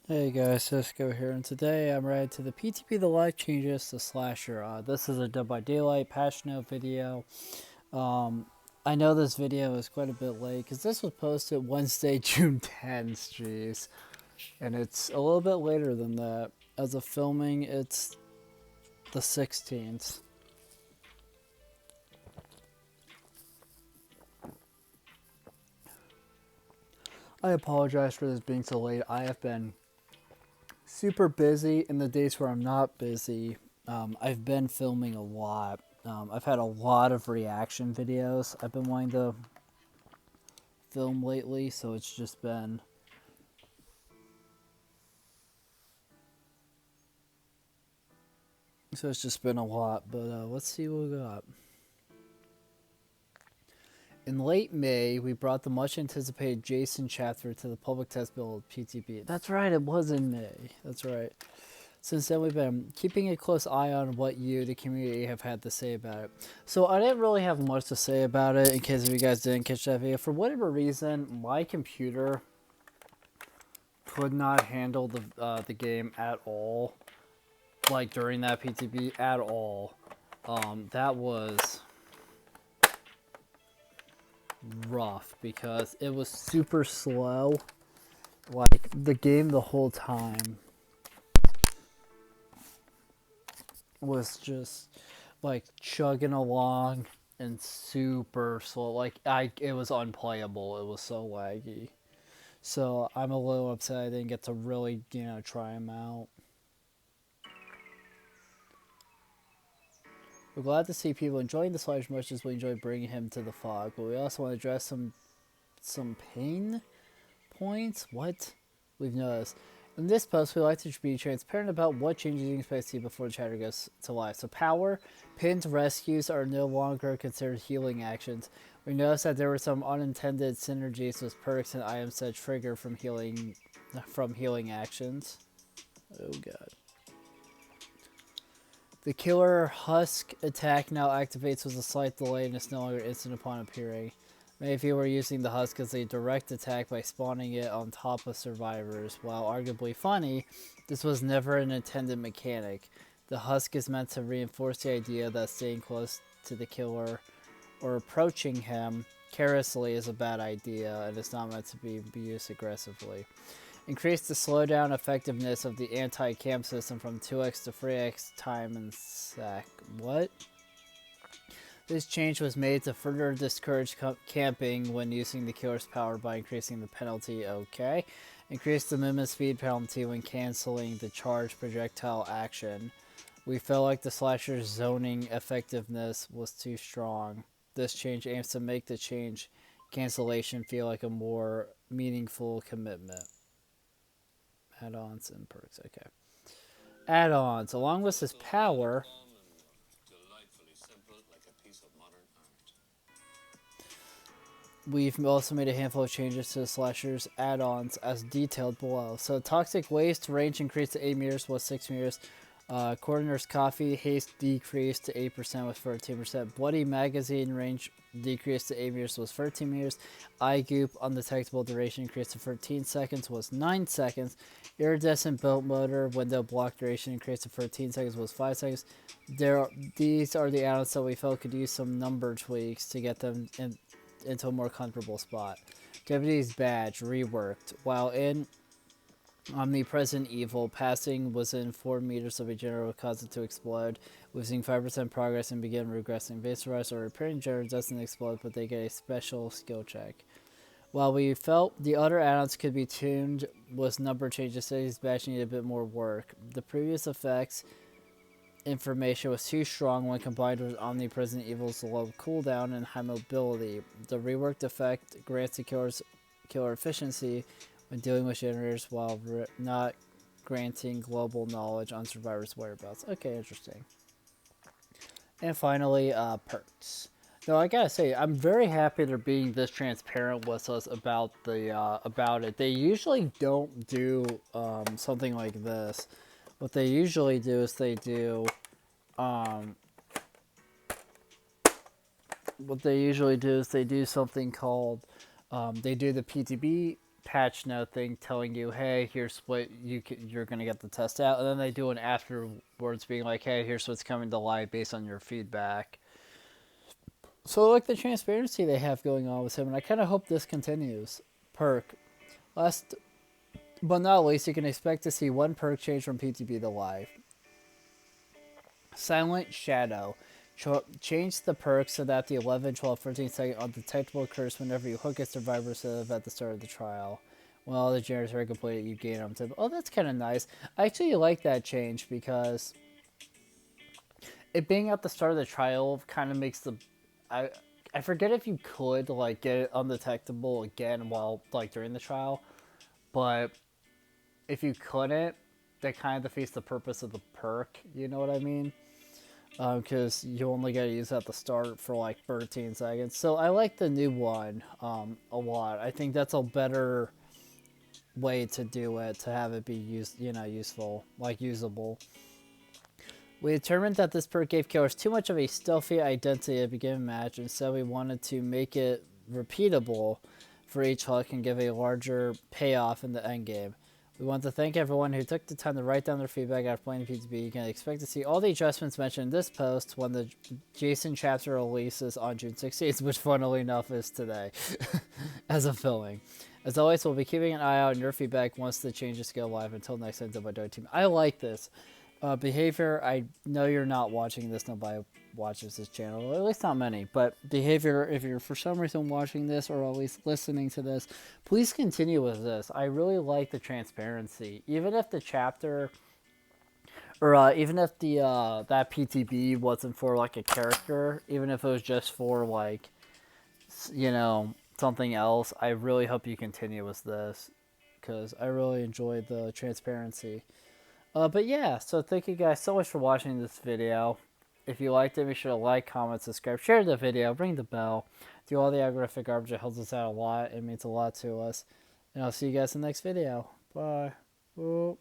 Hey guys, D1sco here, and today I'm ready to the PTP The Life Changes to Slasher. This is a Dead by Daylight patch note video. Um, I know this video is quite a bit late because this was posted Wednesday, June 10th, jeez. And it's a little bit later than that. As of filming, it's the 16th. I apologize for this being so late. I have been super busy in the days where I'm not busy. I've been filming a lot. I've had a lot of reaction videos I've been wanting to film lately, so it's just been a lot. But let's see what we got. In late May, we brought the much anticipated Jason chapter to the public test build PTP. That's right, it was in May. That's right. Since then, we've been keeping a close eye on what you, the community, have had to say about it. So I didn't really have much to say about it in case you guys didn't catch that video. For whatever reason, my computer could not handle the game at all, like during that PTB at all. That was rough because it was super slow. Like the game the whole time was just like chugging along and super slow. Like it was unplayable. It was so laggy. So I'm a little upset I didn't get to really, try him out. We're glad to see people enjoying the slide as much as we enjoy bringing him to the fog, but we also want to address some pain points. What we've noticed. In this post, we like to be transparent about what changes you can expect to see before the chapter goes to life. So power, pinned rescues are no longer considered healing actions. We noticed that there were some unintended synergies with perks and items that trigger from healing actions. Oh god. The killer husk attack now activates with a slight delay and is no longer instant upon appearing. Many of you are using the husk as a direct attack by spawning it on top of survivors. While arguably funny, this was never an intended mechanic. The husk is meant to reinforce the idea that staying close to the killer or approaching him carelessly is a bad idea and is not meant to be used aggressively. Increase the slowdown effectiveness of the anti-camp system from 2x to 3x time and sack. What? This change was made to further discourage camping when using the killer's power by increasing the penalty. Okay. Increase the movement speed penalty when canceling the charge projectile action. We felt like the slasher's zoning effectiveness was too strong. This change aims to make the change cancellation feel like a more meaningful commitment. Add-ons and perks, okay. Add-ons. Along with his power, we've also made a handful of changes to the slasher's add-ons as detailed below. So toxic waste range increased to 8 meters was 6 meters. Coroner's coffee haste decreased to 8% with 14%. Bloody magazine range decreased to 8 meters was 13 meters. Eye goop undetectable duration increased to 13 seconds was 9 seconds. Iridescent belt motor window block duration increased to 13 seconds was 5 seconds. These are the add-ons that we felt could use some number tweaks to get them into a more comfortable spot. Deputy's badge reworked. While in Omnipresent Evil, passing within 4 meters of a generator will cause it to explode, losing 5% progress and begin regressing. Vaporized or repairing generator doesn't explode, but they get a special skill check. While we felt the other add-ons could be tuned with number changes, City's badge needed a bit more work. The previous effects information was too strong when combined with Omnipresent Evil's low cooldown and high mobility. The reworked effect grants the killer efficiency when dealing with generators while not granting global knowledge on survivors' whereabouts. Okay, interesting. And finally, perks. Now, I gotta say, I'm very happy they're being this transparent with us about it. They usually don't do something like this. What they usually do is um, they do something called they do the PTB patch note thing telling you, hey, here's what you're gonna get the test out, and then they do an afterwards being like, hey, here's what's coming to light based on your feedback. So I like the transparency they have going on with him, and I kind of hope this continues. Perk. Last but not least, you can expect to see one perk change from PTB to live. Silent Shadow. Change the perk so that the 11, 12, 13 second undetectable occurs whenever you hook a survivor instead of at the start of the trial. When all the generators are completed, you gain them to... Oh, that's kind of nice. I actually like that change because it being at the start of the trial kind of makes the... I forget if you could, like, get it undetectable again while, like, during the trial. But if you couldn't, that kind of defeats the purpose of the perk. You know what I mean? Because you only get to use it at the start for like 13 seconds. So I like the new one a lot. I think that's a better way to do it, to have it be useful, like usable. We determined that this perk gave killers too much of a stealthy identity at the beginning of the match, and so we wanted to make it repeatable for each hook and give a larger payoff in the end game. We want to thank everyone who took the time to write down their feedback after playing PTB. You can expect to see all the adjustments mentioned in this post when the Jason chapter releases on June 16th, which funnily enough is today, as of filming. As always, we'll be keeping an eye out on your feedback once the changes go live. Until next time, Double Team. I like this. Behavior, I know you're not watching this, nobody watches this channel, or at least not many, but Behavior, if you're for some reason watching this or at least listening to this, please continue with this. I really like the transparency. Even if the chapter, or even if the that PTB wasn't for like a character, even if it was just for like, something else, I really hope you continue with this, because I really enjoy the transparency. But yeah, so thank you guys so much for watching this video. If you liked it, be sure to like, comment, subscribe, share the video, ring the bell, do all the algorithmic garbage. It helps us out a lot. It means a lot to us. And I'll see you guys in the next video. Bye. Boop.